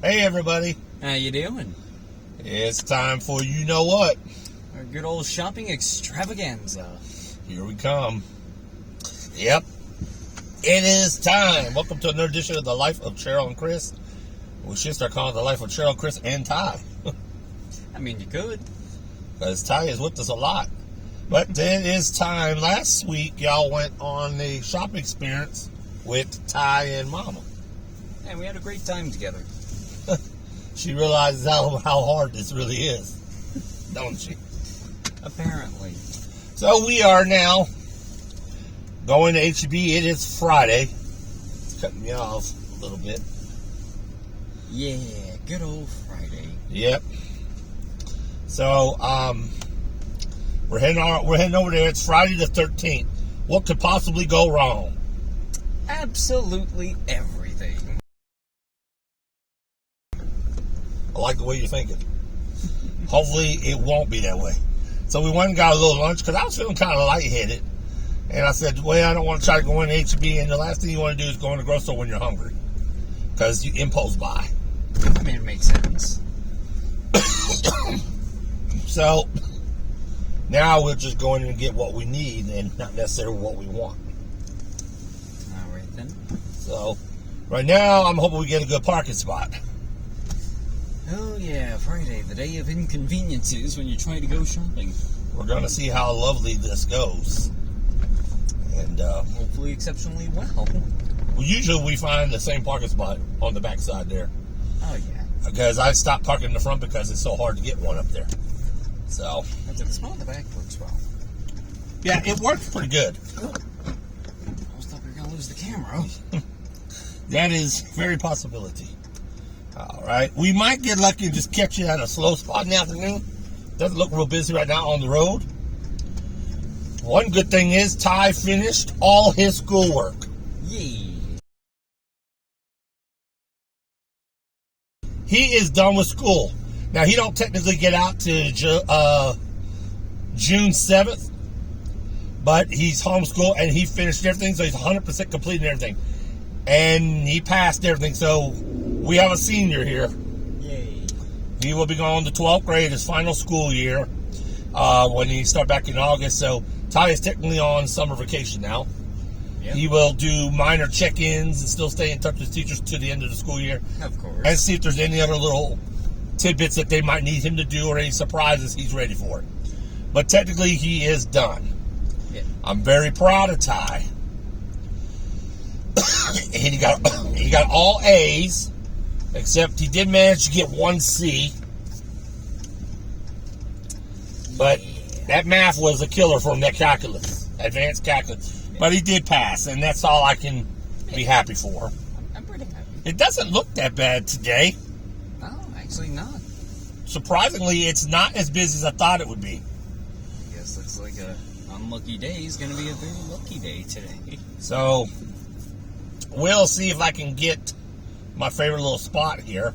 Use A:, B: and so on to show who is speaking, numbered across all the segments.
A: Hey everybody,
B: How you doing?
A: it's time for you know what.
B: Our good old shopping extravaganza.
A: Here we come. Yep, it is time. Welcome to another edition of The Life of Cheryl and Chris. We should start calling it The Life of Cheryl, Chris, and Ty.
B: I mean, you could.
A: Because Ty is with us a lot. But it is time. Last week, y'all went on the shopping experience with Ty and Mama.
B: And we had a great time together.
A: She realizes how hard this really is, don't she?
B: Apparently.
A: So we are now going to HEB. It is Friday. It's cutting me off a little bit.
B: Yeah, good old Friday.
A: Yep. So we're heading over there. It's Friday the 13th. What could possibly go wrong?
B: Absolutely everything.
A: I like the way you're thinking. Hopefully it won't be that way. So we went and got a little lunch because I was feeling kind of lightheaded. And I said, well, I don't want to try to go in HEB. And the last thing you want to do is go in the grocery store when you're hungry. Because you impulse buy.
B: I mean, it makes sense.
A: So now we'll just go in and get what we need and not necessarily what we want.
B: All right, then.
A: So right now I'm hoping we get a good parking spot.
B: Oh, yeah, Friday, the day of inconveniences when you're trying to go shopping.
A: We're going to see how lovely this goes. And
B: hopefully exceptionally well.
A: usually we find the same parking spot on the back side there.
B: Oh, yeah.
A: Because I stopped parking in the front because it's so hard to get one up there. So
B: But the spot in the back works well.
A: yeah, it works pretty good.
B: I almost thought we were going to lose the camera.
A: That is very possibility. All right. We might get lucky and just catch you at a slow spot in the afternoon. Doesn't look real busy right now on the road. One good thing is Ty finished all his schoolwork.
B: Yay.
A: He is done with school. Now, he don't technically get out to June 7th, but he's homeschooled and he finished everything, so he's 100% completed everything. And he passed everything, so we have a senior here.
B: Yay.
A: He will be going to 12th grade, his final school year, when he start back in August. So Ty is technically on summer vacation now.
B: Yep.
A: He will do minor check-ins and still stay in touch with teachers to the end of the school year.
B: Of course.
A: And see if there's any other little tidbits that they might need him to do or any surprises he's ready for it. But technically, he is done.
B: Yeah.
A: I'm very proud of Ty. He got all A's, except he did manage to get one C. But that math was a killer for him, that calculus, advanced calculus. But he did pass, and that's all I can be happy for.
B: I'm pretty happy.
A: It doesn't look that bad today.
B: No, actually not.
A: Surprisingly, it's not as busy as I thought it would be.
B: I guess looks like a unlucky day is going to be a very lucky day today.
A: So, we'll see if I can get my favorite little spot here,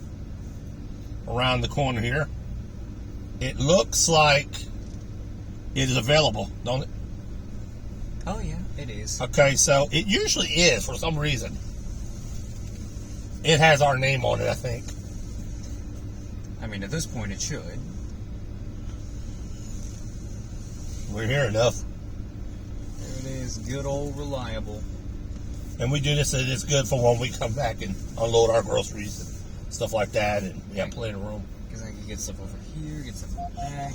A: around the corner here. It looks like it is available, don't it?
B: Oh, yeah, it is.
A: Okay, so it usually is for some reason. It has our name on it, I think.
B: I mean, at this point, it should.
A: We're here enough.
B: There it is. Good old reliable.
A: And we do this, and it's good for when we come back and unload our groceries and stuff like that, and we have plenty of room.
B: Because I can get stuff over here, get stuff in the back.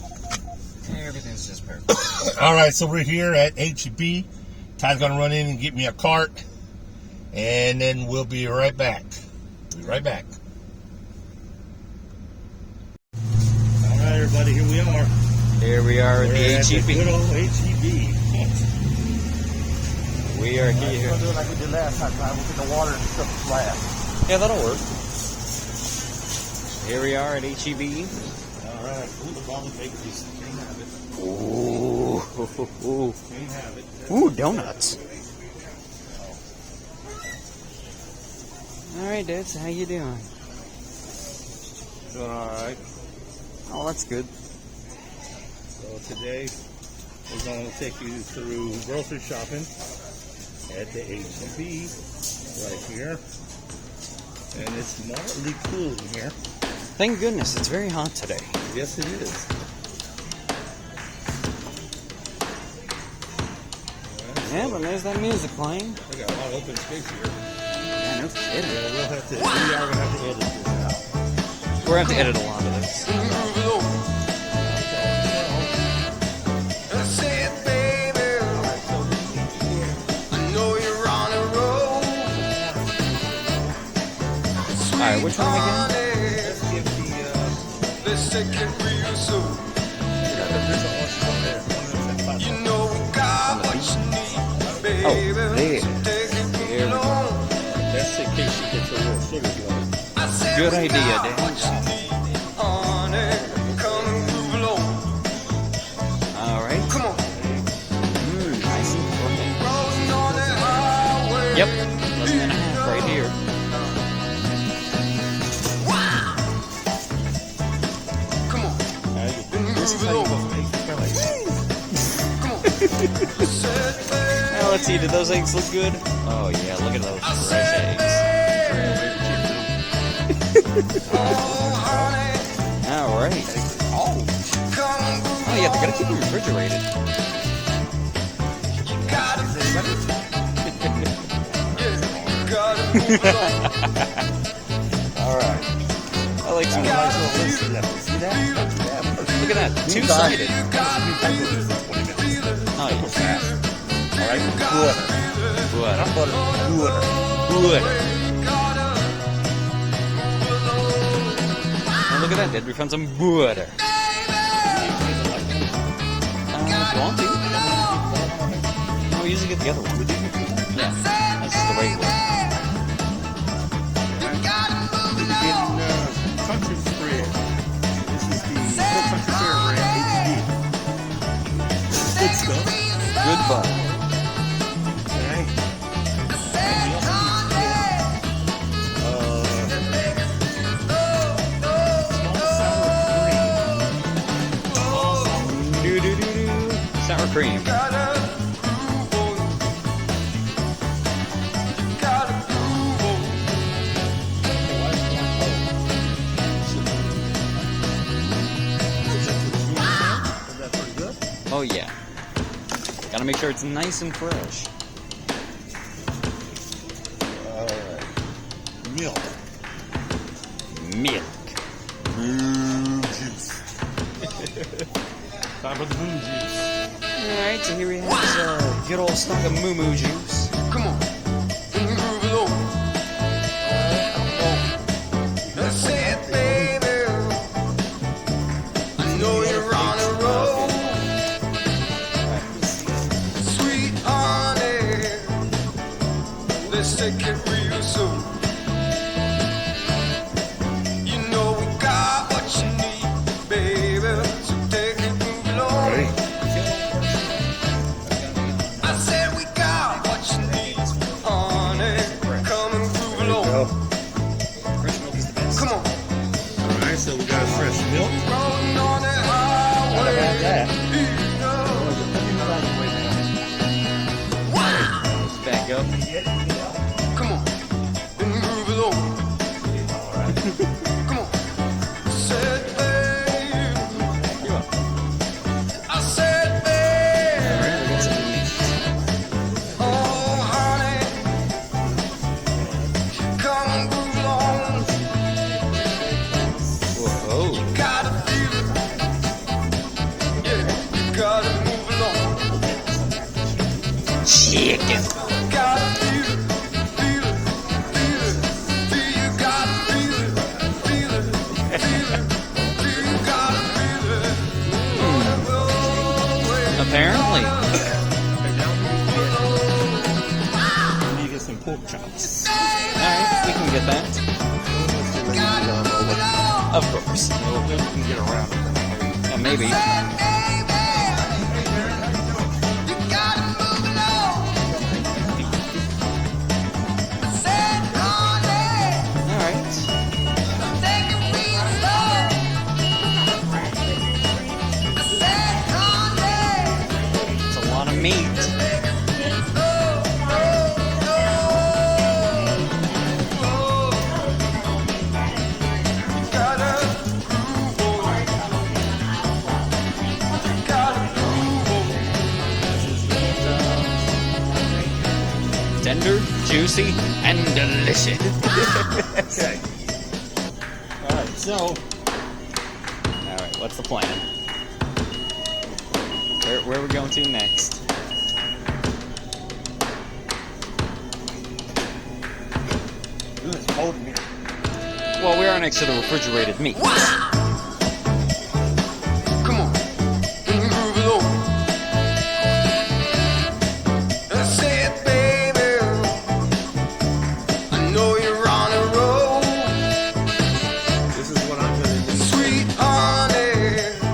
B: Everything's just perfect.
A: All right, so we're here at HEB. Ty's going to run in and get me a cart, and then we'll be right back. Be right back. All right, everybody, here we are.
B: Here we are at
A: We're
B: the
A: at the
B: HEB.
A: good old HEB.
B: We are here.
A: We'll do it like we did last time. We'll get the water and stuff last.
B: Yeah, that'll work. Here we are at HEB.
A: All right. Ooh, the bottle of bakeries. Can't have it.
B: Ooh.
A: Can't have it.
B: Ooh, donuts. All right, Dad, so how you doing?
A: Doing all right.
B: Oh, that's good.
A: So today we're going to take you through grocery shopping at the HEB right here. And it's moderately cool in here.
B: Thank goodness, it's very hot today.
A: Yes, it is.
B: Yeah, but there's that music playing.
A: We got a lot of open space here.
B: Yeah, no kidding.
A: Yeah, we are going to have to edit this out.
B: We're going to have to edit a lot of this. Alright, which one again?
A: Let's give let's take it real soon. You know we got what you need, baby.
B: Oh, there.
A: So take it along. That's in case she gets a little sugar flow.
B: Good idea, Dan. Alright.
A: Come on.
B: Nice and clean. Yep. 11.5 right here.
A: Come on.
B: This is how you go. Now let's see, did those eggs look good? Oh yeah, look at those fresh eggs. Alright. Oh yeah, they're gonna keep them refrigerated. Alright. I like some nice little list of them. See that? Look at that, two-sided. Oh, yeah.
A: Alright, good.
B: Butter.
A: Good.
B: Butter. Oh, look at that, Dad. We found some butter. If you want to. No, we usually get the other one. Yeah, that's just the regular.
A: We're getting country spread. This is the Country Fair brand HD. Good stuff.
B: Good butter.
A: Okay.
B: Sour cream. Oh yeah. Gotta make sure it's nice and fresh.
A: Alright. Milk. Boo juice. Time for the boo juice.
B: Alright, so here we have this good old stock of moo moo juice.
A: Come on. Move it over. That's it, baby. I know you're on a roll. Sweet honey. Let's take it real soon. You know we got what you need, baby. So take it along. I said we got what you need, honey. Come and groove along.
B: Fresh milk is the best.
A: Come on. Alright, so we got fresh milk. Rolling on the highway.
B: Let's back up.
A: Come on. And move it over. Alright. Come on. Said babe.
B: You up.
A: I said babe.
B: Alright, we got some meat.
A: Oh, honey. Come and groove along.
B: Whoa.
A: Gotta feel it. Yeah, you gotta move along.
B: Chicken.
A: Gotta feel it, feel it, feel it. Feel you gotta feel it, feel it, feel it. Feel you gotta feel it.
B: Apparently.
A: You get some pork chops.
B: Alright, we can get that. Of course.
A: We can get around it.
B: Yeah, maybe. Alright. It's a lot of meat. saucy and delicious.
A: Okay. Alright, so
B: Alright, what's the plan? Where are we going to next?
A: ooh, it's cold in here.
B: Well, we are next to the refrigerated meat.
C: Come on, groove it over. I said, baby, I know you're on a roll.
A: This is what I'm gonna do.
C: Sweet honey,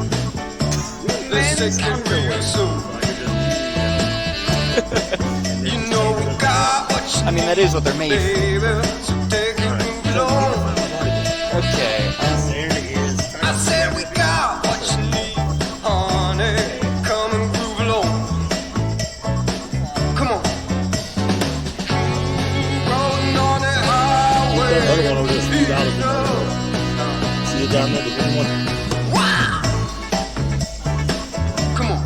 C: let's take it real soon. You know we got what you
B: I mean, that is what they're made for.
C: need, baby, so take it, move it on.
B: Okay.
A: There it is.
C: I said we got what you need, honey. Come and groove along. Come on. Rolling on the highway.
A: That other one over there is out of the see it down there, the green one?
C: Come on.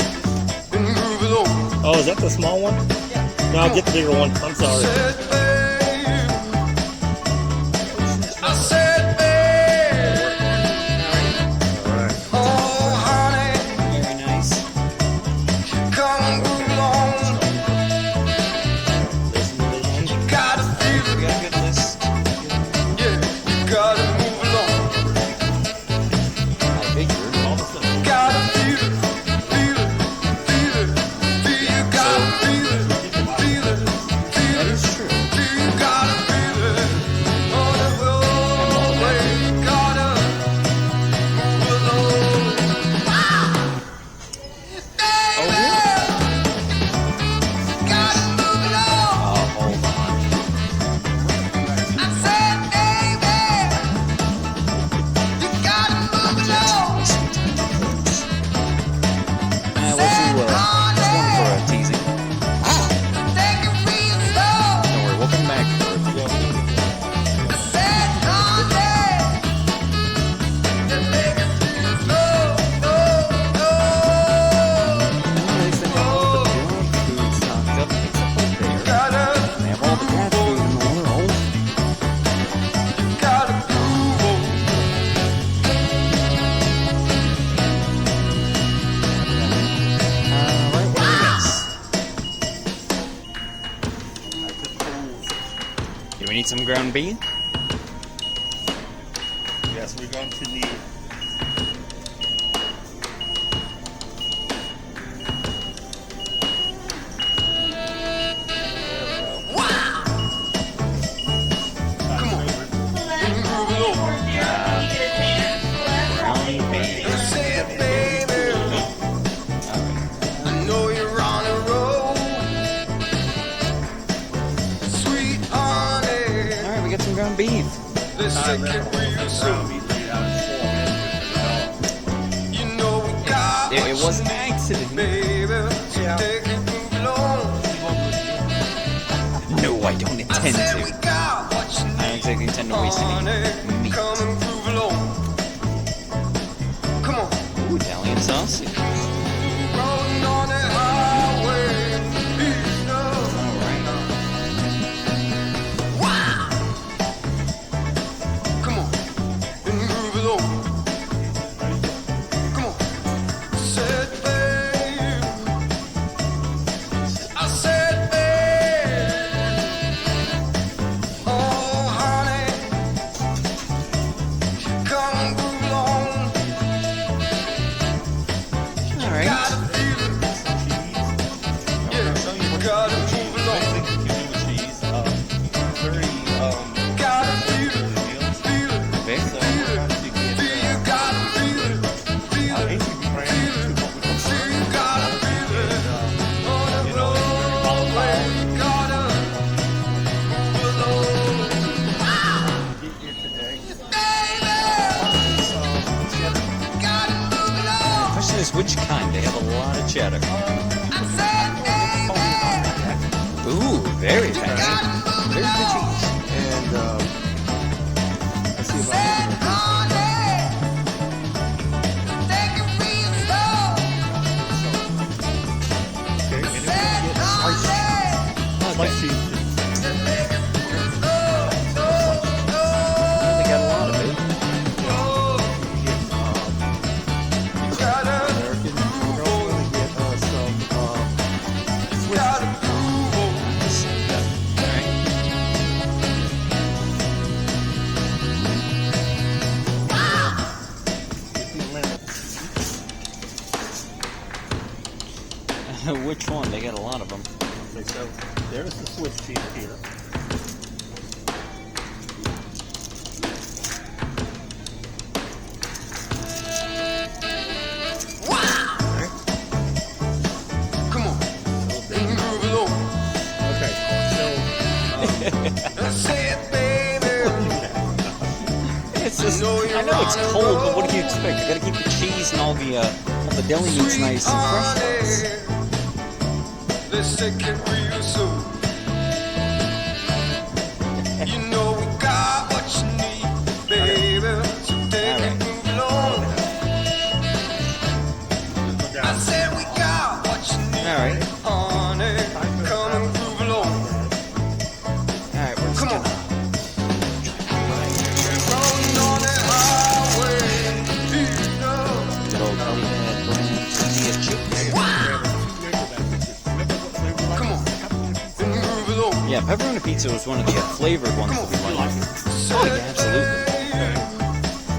C: And groove along.
A: Oh, is that the small one? No, I'll get the bigger one. I'm sorry.
C: Said, babe. I said, babe.
A: Alright.
C: Oh, honey.
B: Very nice.
C: Come and groove along. You gotta feel
B: We
C: it.
B: got a good list.
C: Yeah, you gotta move along.
B: I figured.
C: Gotta feel it, feel it, feel it, feel you gotta feel it, feel it, feel
B: That
C: it,
B: is true.
C: feel you gotta feel it. On the road, you gotta move along.
B: Oh, really?
C: Gotta move along.
B: Oh, hold on.
C: I said, baby, you gotta move along.
B: Let's one for a teasing.
C: Take it real slow.
B: Don't worry, we'll come back for it.
C: I said, honey, just take it real slow,
B: At least they have all the junk food stocked up except for there.
C: Gotta,
B: They have all the cat food in the world.
C: gotta groove on.
B: Alright, what do we next? Do we need some ground beef?
A: Yes, we're going to need.
C: Come on, and groove it over.
B: Ground beef.
C: I said, baby, I know you're on a roll. Sweet honey,
B: Alright, we got some ground beef.
C: let's take it real soon. You know we got
B: It
C: what
B: was an
C: you
B: accident.
C: need, baby, so take it, move along.
B: No, I don't
C: I
B: intend
C: said we
B: to.
C: got what you
B: I don't
C: need,
B: exactly intend to waste
C: honey.
B: any meat.
C: Come and groove along. Come on.
B: Ooh, Italian sausage.
C: Rolling on the highway, easy up.
B: Alright.
C: Wow. Come on, and groove it on. Come on. I said, babe. I said, babe. Oh, honey.
A: There's the Swiss cheese here.
C: Come on, move it over.
A: Okay,
C: I said, baby,
B: It's just, I know it's cold, but what do you expect? I gotta keep the cheese and all the deli meats nice and fresh for us.
C: let's take it real soon. You know we got what you need, baby. So take it, move it on. I said we got what you need,
B: Alright.
C: honey. Come and groove along.
B: Alright, we're just
C: Come on.
B: gonna...
C: Rolling on that highway, you know.
B: Good old Cleveland brand tortilla chips.
C: Come on, and move it on.
B: Yeah, pepperoni pizza was one of the flavored ones that we liked. Oh, yeah, absolutely.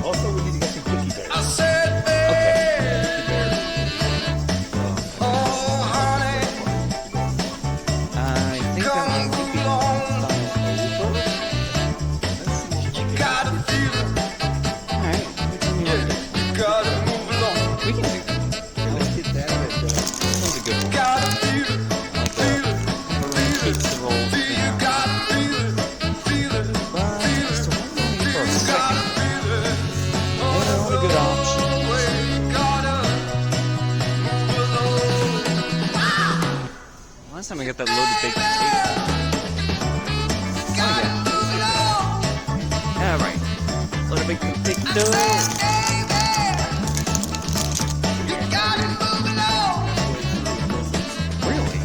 A: also, we need to get some cookie bears.
C: I said,
B: Okay.
C: oh, honey,
B: I think that
C: come
B: might
C: and
B: be
C: groove along. You gotta feel it,
B: Alright, which one you
C: yeah.
B: like?
C: You gotta move along.
B: We can do that.
A: Let's get that at
B: That one's a good one.
C: Gotta feel it, feel it,
B: Pepperoni pizza rolls.
C: feel it. You gotta feel it, feel it,
B: But just to run on me for a
C: you
B: second.
C: gotta feel it.
B: They're a lot of good options. Last time I got that loaded baked potato. Oh yeah. Alright. Loaded baked potato. Really?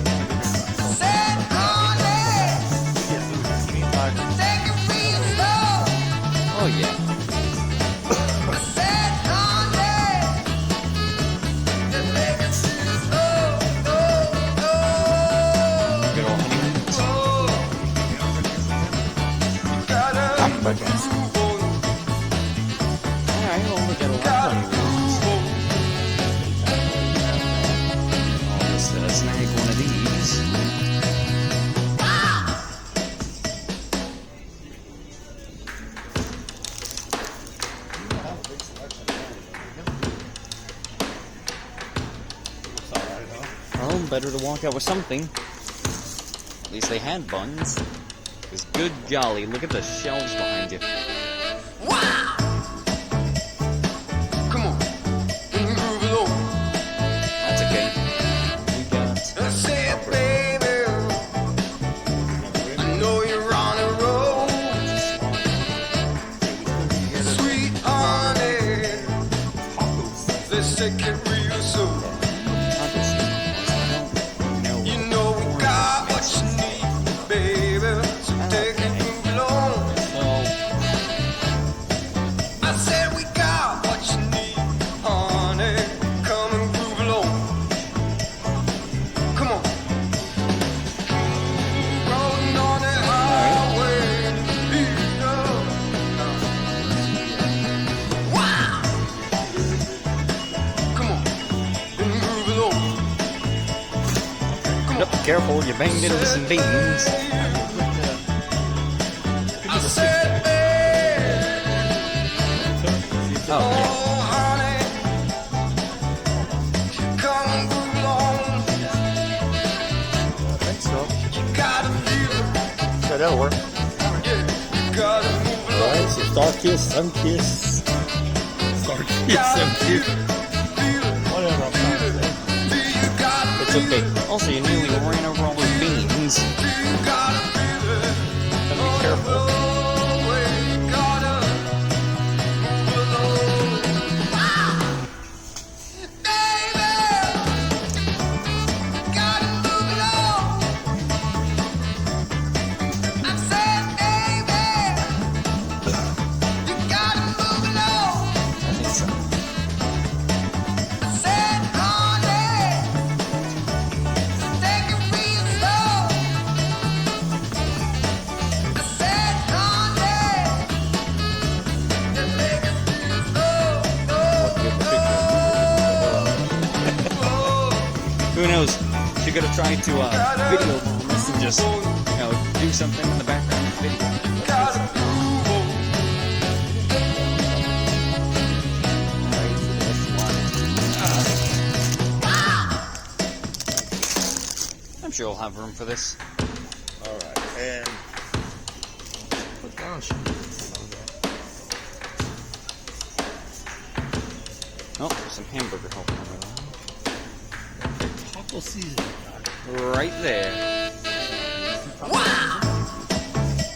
B: Oh yeah. Good old honey. Alright, well we got a lot of honey ones. Oh, let's snag one of these. Well, better to walk out with something. At least they had buns. Because good golly, look at the shelves behind you.
C: Come on, move it over.
B: That's okay. We got...
C: I said, baby, I know you're on a roll. Sweet honey, let's take it real soon. You know we got what you need, baby. So take it, move along. I said we got what you need, honey. Come and groove along. Come on. Rolling on that highway, you know. Wow. Come on, and move it over. Come
B: Nope, careful, you banged into some beans.
C: I said,
B: Oh, yeah.
C: oh, honey, come and groove along.
A: I think so.
C: You gotta feel it,
A: So that'll work.
C: yeah. You gotta move along.
A: Alright, so star kiss, sun kiss. Star kiss, sun kiss. Whatever I'm trying to say.
B: It's okay. Also, you nearly ran over all those beans. Gotta be careful. I think so. Who knows? She could have tried to video this and just do something in the background of the video.
C: Gotta move on.
B: I'm sure we'll have room for this.
A: All right, and put down
B: Oh, there's some hamburger helping over
A: taco seasoning.
B: there. Right there.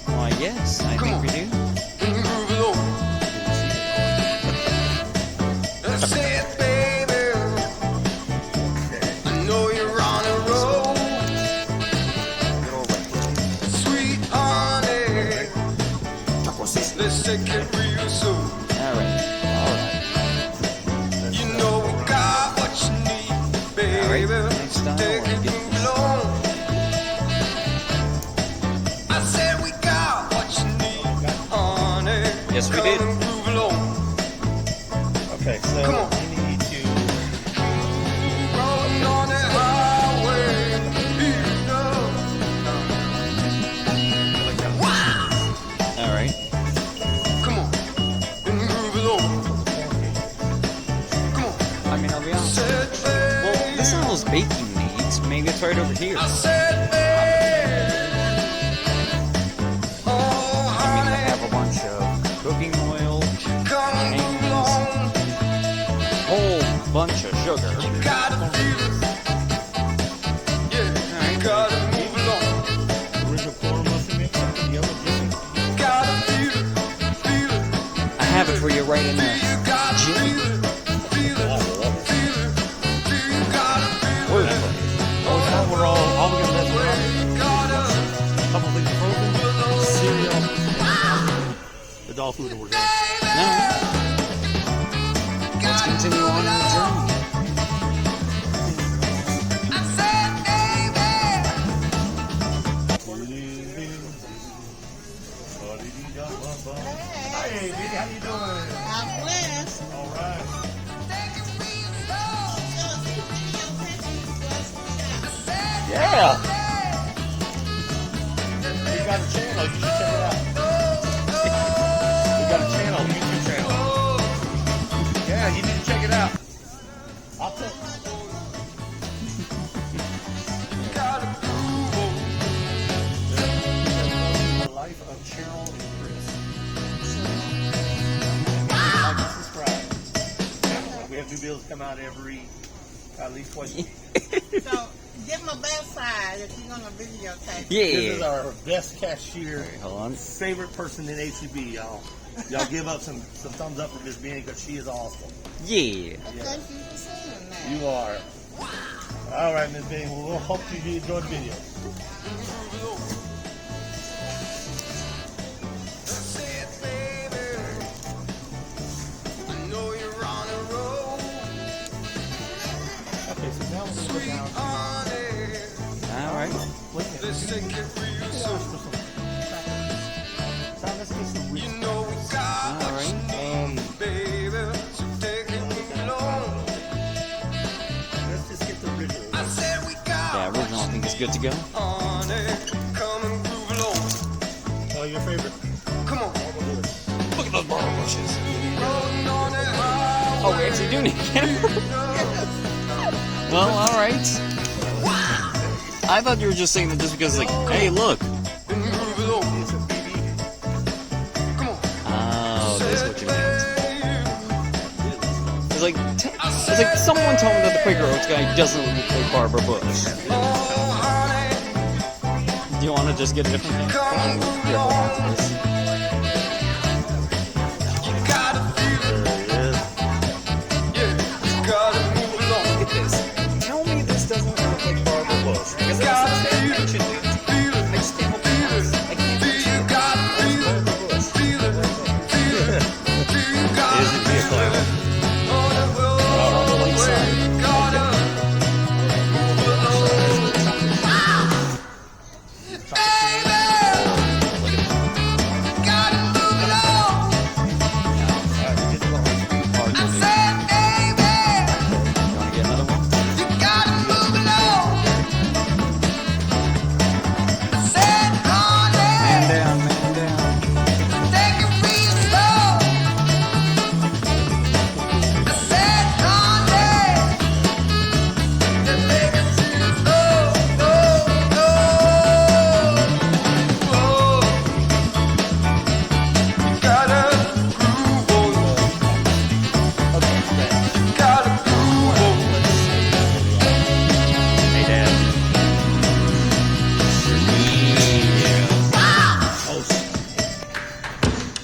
B: Why, yes, I think we do.
C: Move along. That's it, baby. I know you're on a roll. Sweet honey. Let's take it real soon.
B: Alright.
C: You know we got what you need, baby.
B: Next time,
C: Take
B: I wanna
C: it
B: get
C: move along. I said we got what you need, honey.
B: Yes, we
C: Come
B: did.
C: and move along.
A: Okay, so
C: Come on.
A: we need to.
C: Rolling on the highway, you know.
B: Alright.
C: Come on, and move along. Come on,
B: I mean, I'll be honest.
C: said
B: Well,
C: baby.
B: this is all those baking needs. Maybe it's right over here.
C: I said baby. Oh,
B: I mean, I
C: honey,
B: have a bunch of cooking oil,
C: come and move along.
B: whole bunch of sugar.
C: Gotta feel it. Yeah, gotta move along.
A: Original corn muffin mix, something yellow dressing.
C: Gotta feel it, feel it.
B: I have it for you right in there.
C: You gotta
B: Jim.
C: feel it, feel it, feel it. You gotta feel
B: Word
C: it.
B: play.
A: Oh, now we're all we're gonna mess around.
C: Gotta
A: A couple things frozen, cereal, the dog food, and we're done.
B: No. Let's continue on the journey.
C: I said baby.
A: Hey, baby, how you doing?
D: I'm blessed.
A: All right. Yeah. We got a channel. You should check it out. We got a channel, YouTube channel. Yeah, you need to check it out. I'll tell. The life of Cheryl and Chris. Like and subscribe. We have new videos come out at least twice a week.
D: So, give them a best side if you're going to videotape.
A: This is
B: Yeah.
A: our best cashier,
B: Wait, hold on.
A: favorite person in HEB, y'all. Y'all give up some thumbs up for Miss Benny because she is awesome.
B: Yeah.
D: Thank you for saying that.
A: You are. All right, Miss Benny. Well, we'll hope you enjoyed the video. Okay, so now we're going to go down.
B: Alright.
A: Wait a minute.
C: Let's take it real
A: So
C: soon.
A: let's get some
C: You
A: real.
C: know we got what you
B: Alright.
C: need, baby. So take it along.
A: Let's just get the original.
C: I said we got
B: Yeah, original I think is good to go.
C: honey. Come and groove along.
A: Oh, your favorite.
C: Come on.
B: Look at those barber bushes.
C: Rolling on the highway.
B: Oh, we actually do need a camera. Well, alright. I thought you were just saying that just because, like, hey, look.
C: And groove along.
A: It's a BB.
C: Come on.
B: Oh, that's what you meant.
C: Baby.
B: It's like someone told me that the Quaker Oats guy doesn't look like Barbara Bush.
C: Oh, honey.
B: Do you want to just get a different camera?
C: Come and groove
B: Here, hold on to
C: along.
B: this.
C: You gotta feel it.
A: There it is.
C: Yeah. You gotta move along.
B: Look at this. Tell me this doesn't look like Barbara Bush. Because
C: Gotta
B: that's
C: feel it.
B: mentioned it.
C: Feel it.
B: I just can't help it. I can't
C: Feel
B: picture
C: you
B: it.
C: gotta feel it.
B: Barbara Bush.
C: Feel it. Feel it. Feel you gotta
A: Isn't he a
C: feel
A: clown?
C: it. On the road, we gotta move along. Baby.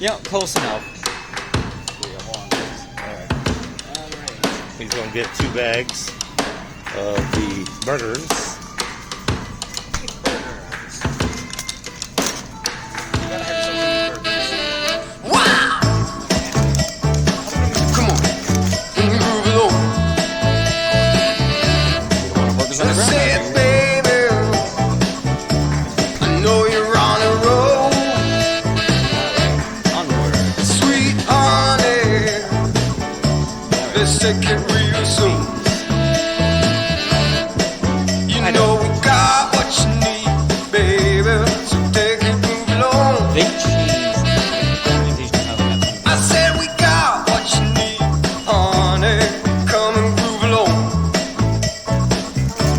B: Yep, close enough.
A: He's going to get 2 bags of the burgers.
C: Wow! Come on, move along.
B: Burgers on the
C: I
B: ground.
C: said, baby, I know you're on a roll.
B: Onward.
C: Sweet honey, let's take it real soon. You know we got what you need, baby, so take it, move along.
B: Big cheese.
C: I said we got what you need, honey, come and groove along.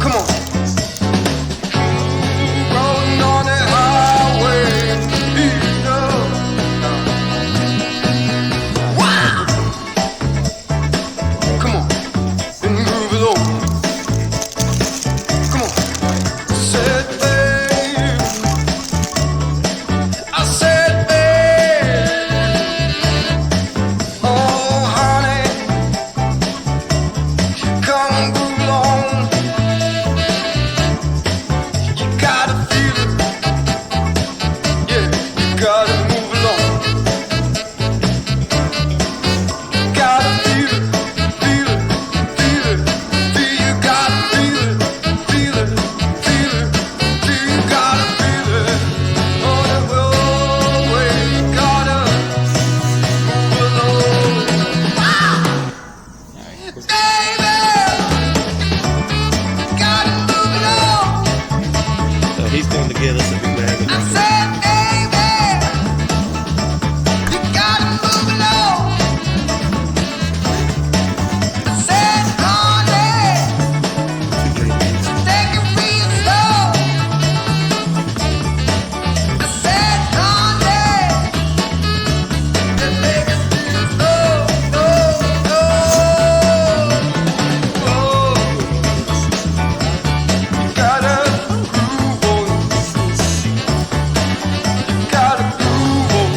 C: Come on. Rolling on the highway, you know. Wow! Come on, and groove along. Come on. Said babe, I said babe, oh honey, come and groove along. You gotta feel it, yeah, you gotta move along. You gotta feel it, feel it, feel it, feel. You gotta feel it, feel it, feel it, feel. You gotta feel it on the roadway. You gotta move along. Baby, you gotta move along.
A: So he's going to get us a big bag of
C: I
A: burgers.
C: said, baby, you gotta move along. I said, honey, take it real slow. I said, honey, take it real slow. You gotta groove on. You gotta groove on.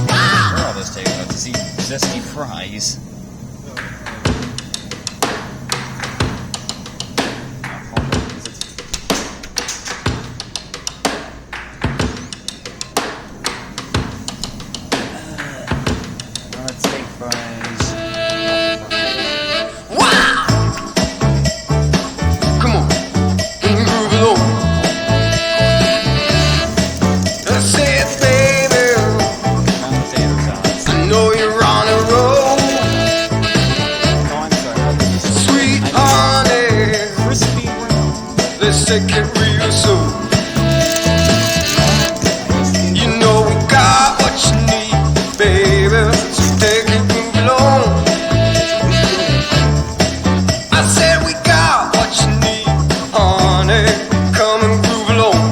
B: Where are all those takeouts? To see zesty fries. Let's take fries.
C: Wow! Come on, groove along. I said, baby,
B: Brown potato sauce.
C: I know you're on a roll.
B: Oh, I'm sorry. What did you say?
C: Sweet honey,
B: Crispy brown.
C: let's take it real soon. You know we got what you need, baby, so take it, move along. I said we got what you need, honey, come and groove along.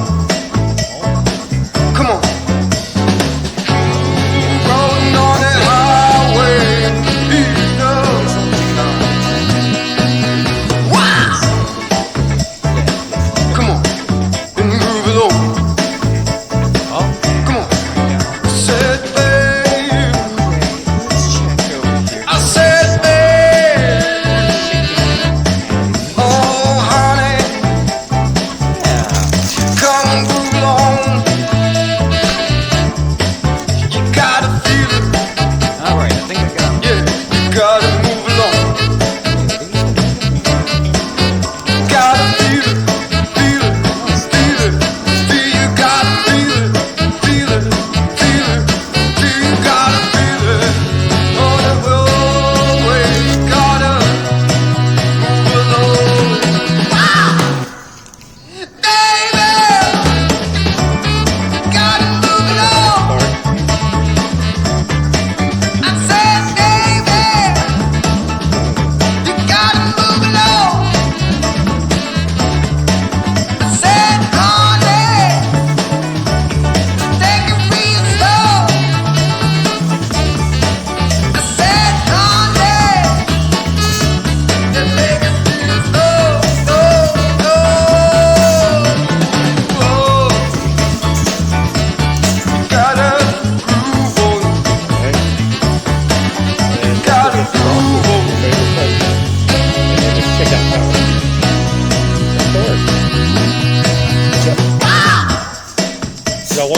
C: Come on. Rolling on the highway, you know. Wow! Come on, and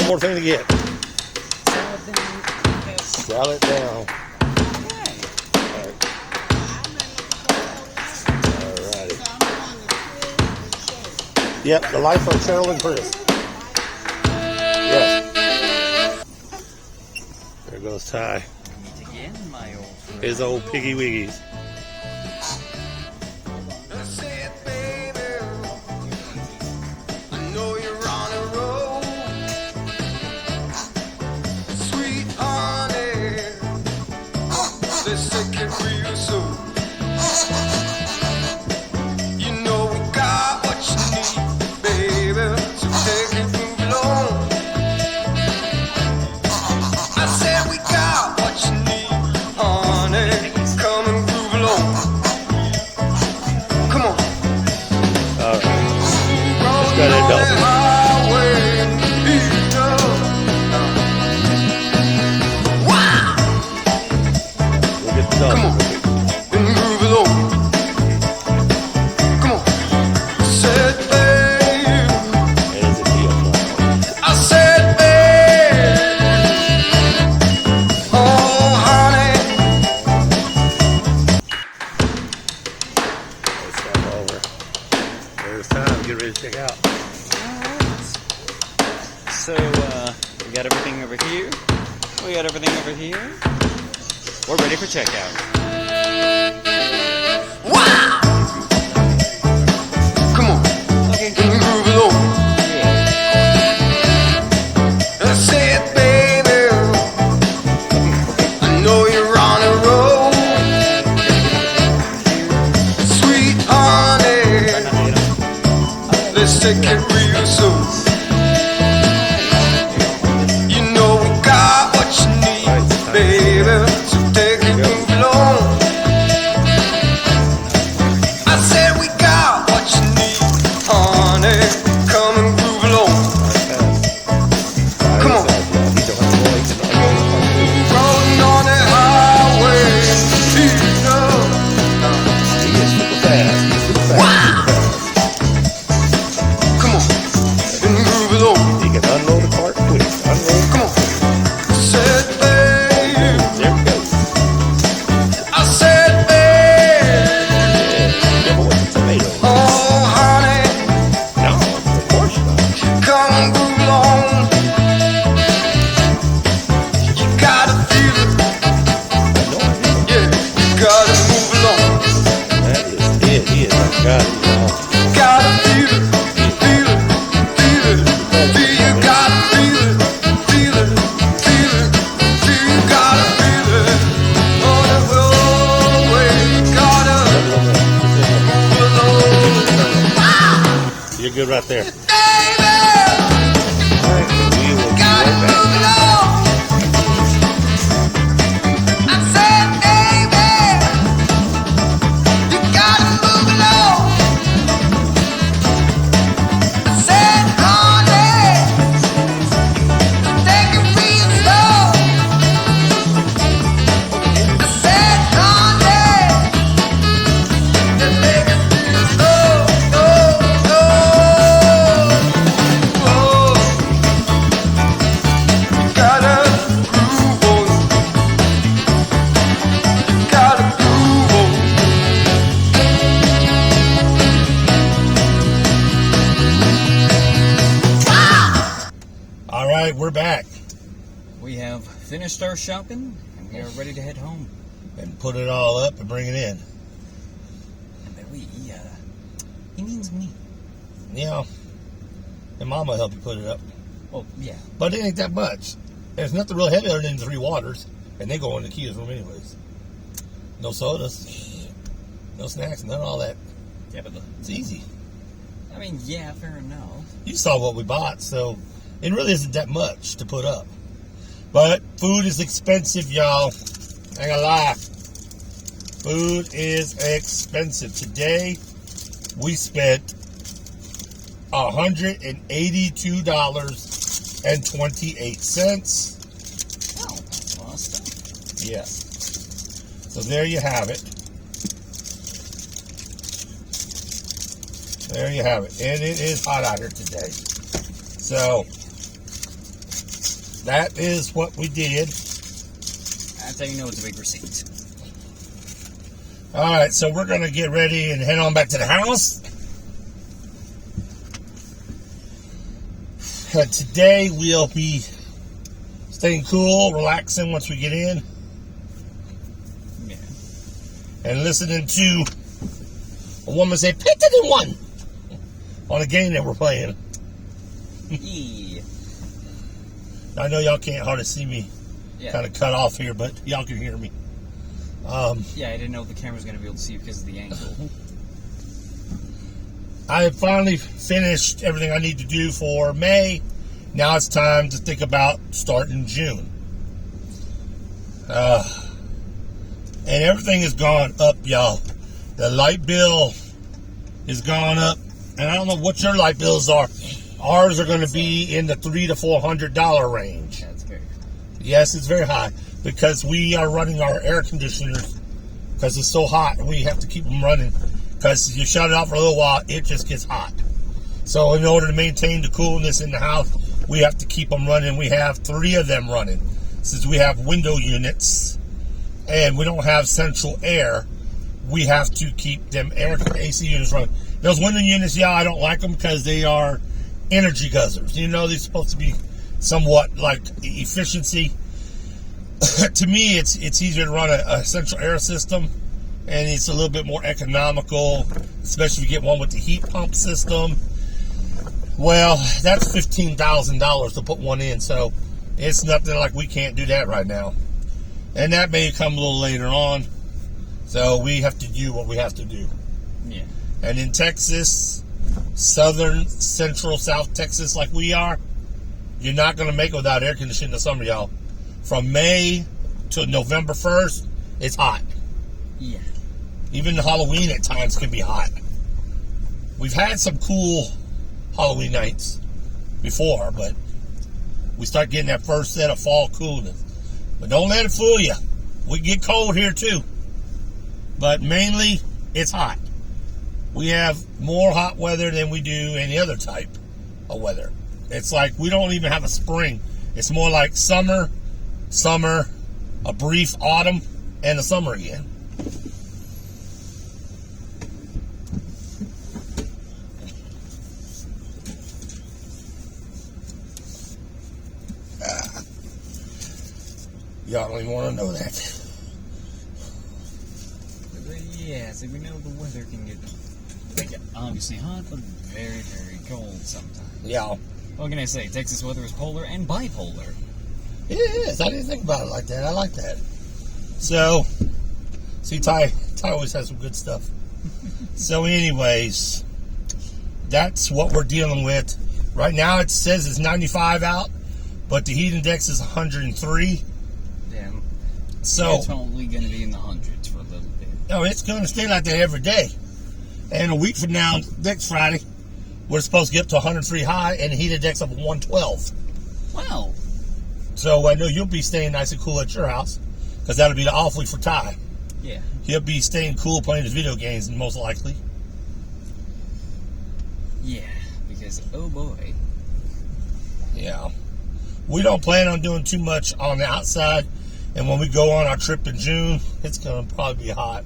A: one more thing to get. Salad down. Alrighty. Yep, the life of Cheryl and Chris. Yes. There goes Ty.
B: Meet again, my old friend.
A: His old piggy wiggies.
C: That's it, baby. I know you're on a roll. Sweet honey, let's take it real soon. You know we got what you need, baby. So take it, move along. I said we got what you need, honey. Come and groove along. Come on.
A: Alright.
C: Rolling
A: got it,
C: on
A: Bill.
C: that highway, here you go. Wow!
A: We'll get the dog.
C: Come on. And groove along. Come on. I said, babe.
A: There's a deal.
C: I said, babe. Oh, honey.
A: Let's start over. There's time. Get ready to check out.
B: So, we got everything over here. We got everything over here. We're ready for checkout.
C: Wow! Come on.
B: Okay.
C: And groove along. I said, baby, I know you're on a roll. Sweet honey, let's take it real soon. You know we got what you need, baby. So take it, move along. I said we got what you need, honey. Come and groove along. Come on. Rolling on that highway, here you go.
A: He is super fast. He's super fast.
C: Come on, and groove along.
A: He can unload the cart quick. Unload.
C: Come on. I said, babe.
A: There we go.
C: I said, babe.
A: Careful with the tomato.
C: Oh, honey,
A: No, of course not.
C: come and groove along. You gotta feel it,
A: No idea.
C: yeah. You gotta move along.
A: That is it. He is not got it.
C: Gotta feel it, feel it, feel it. Feel you gotta feel it, feel it, feel it. Feel you gotta feel it. On the roadway, you gotta move along.
A: You're good right there.
C: Baby,
A: All right, so we will be
C: gotta
A: right back.
C: move along. I said, baby, you gotta move along. I said, honey, take it real slow. I said, honey, just take it real slow. Gotta groove on. Gotta groove on.
A: All right, we're back.
B: We have finished our shopping, and we are ready to head home.
A: And put it all up and bring it in.
B: And by we, he means me.
A: You know, and Mama will help you put it up.
B: Well, yeah.
A: But it ain't that much. There's nothing real heavy other than 3 waters. And they go in the Kia's room anyways. No sodas. No snacks. None of all that.
B: Yeah, but
A: It's easy.
B: I mean, yeah, fair enough.
A: You saw what we bought, so it really isn't that much to put up. But food is expensive, y'all. I ain't gonna lie. Food is expensive. Today, we spent $182.28.
B: Oh, that's a lot of stuff.
A: Yes. So there you have it. There you have it. And it is hot out here today. So, that is what we did.
B: That's how you know it's a big receipt.
A: All right, so we're going to get ready and head on back to the house. Today we'll be staying cool, relaxing once we get in.
B: Yeah.
A: And listening to a woman say, "Picked it in one," on a game that we're playing.
B: Yeah.
A: I know y'all can't hardly see me,
B: Yeah.
A: kind of cut off here, but y'all can hear me.
B: Yeah, I didn't know if the camera's going to be able to see you because of the angle.
A: I have finally finished everything I need to do for May. Now it's time to think about starting June. And everything has gone up, y'all. The light bill has gone up. And I don't know what your light bills are. Ours are going to be in the $300 to $400 range.
B: That's very high.
A: Yes, it's very high because we are running our air conditioners because it's so hot and we have to keep them running because you shut it off for a little while, it just gets hot. So in order to maintain the coolness in the house, we have to keep them running. We have 3 of them running since we have window units and we don't have central air. We have to keep them AC units running. Those window units, yeah, I don't like them because they are energy guzzlers. You know, they're supposed to be somewhat like efficiency. To me, it's easier to run a central air system, and it's a little bit more economical, especially if you get one with the heat pump system. Well, that's $15,000 to put one in, so it's nothing like we can't do that right now. And that may come a little later on, so we have to do what we have to do.
B: Yeah.
A: And in Texas, southern, central, south Texas like we are, you're not going to make it without air conditioning in the summer, y'all. From May to November 1st, it's hot.
B: Yeah.
A: Even Halloween at times can be hot. We've had some cool Halloween nights before, but we start getting that first set of fall coolness. But don't let it fool you. We get cold here too. But mainly, it's hot. We have more hot weather than we do any other type of weather. It's like we don't even have a spring. It's more like summer, a brief autumn, and a summer again. Y'all don't even want to know that.
B: Yeah, so we know the weather can get obviously hot, but very, very cold sometimes.
A: Yeah.
B: What can I say? Texas weather is polar and bipolar.
A: It is. I didn't think about it like that. I like that. So, see, Ty always has some good stuff. So anyways, that's what we're dealing with. Right now it says it's 95 out, but the heat index is 103.
B: Yeah.
A: So
B: it's probably going to be in the hundreds for a little bit.
A: No, it's going to stay like that every day. And a week from now, next Friday, we're supposed to get up to 103 high and a heat index of 112.
B: Wow.
A: So I know you'll be staying nice and cool at your house, because that'll be the off week for Ty.
B: Yeah.
A: He'll be staying cool playing his video games, most likely.
B: Yeah, because, oh boy.
A: Yeah. We don't plan on doing too much on the outside, and when we go on our trip in June, it's going to probably be hot.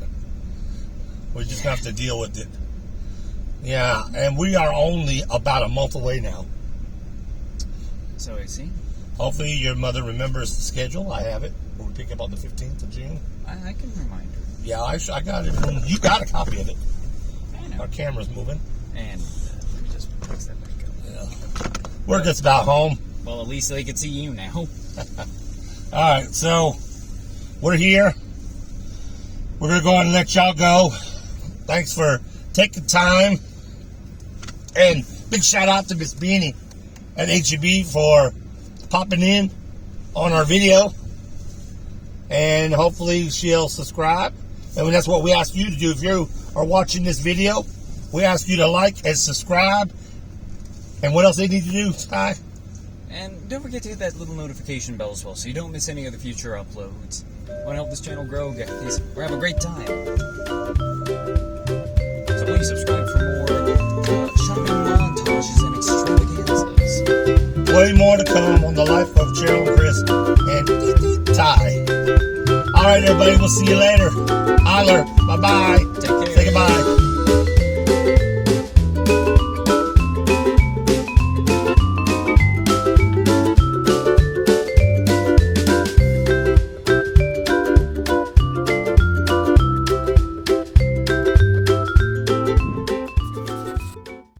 A: We're just going to have to deal with it. Yeah, and we are only about a month away now.
B: So I see.
A: Hopefully your mother remembers the schedule. I have it. We'll pick up on the 15th of June.
B: I can remind her.
A: Yeah, I got it. You got a copy of it.
B: I know.
A: Our camera's moving.
B: And let me just fix that back up.
A: Yeah. We're just about home.
B: Well, at least they can see you now.
A: All right, so we're here. We're going to go ahead and let y'all go. Thanks for taking time. And big shout out to Miss Beanie at HEB for popping in on our video. And hopefully she'll subscribe. And that's what we ask you to do. If you are watching this video, we ask you to like and subscribe. And what else they need to do, Ty?
B: And don't forget to hit that little notification bell as well, so you don't miss any of the future uploads. Want to help this channel grow, guys, or have a great time. So please subscribe for more shopping montages and extravaganzas.
A: Way more to come on the life of Cheryl. All right, everybody. We'll see you later. Holler. Bye-bye.
B: Take care.
A: Say goodbye.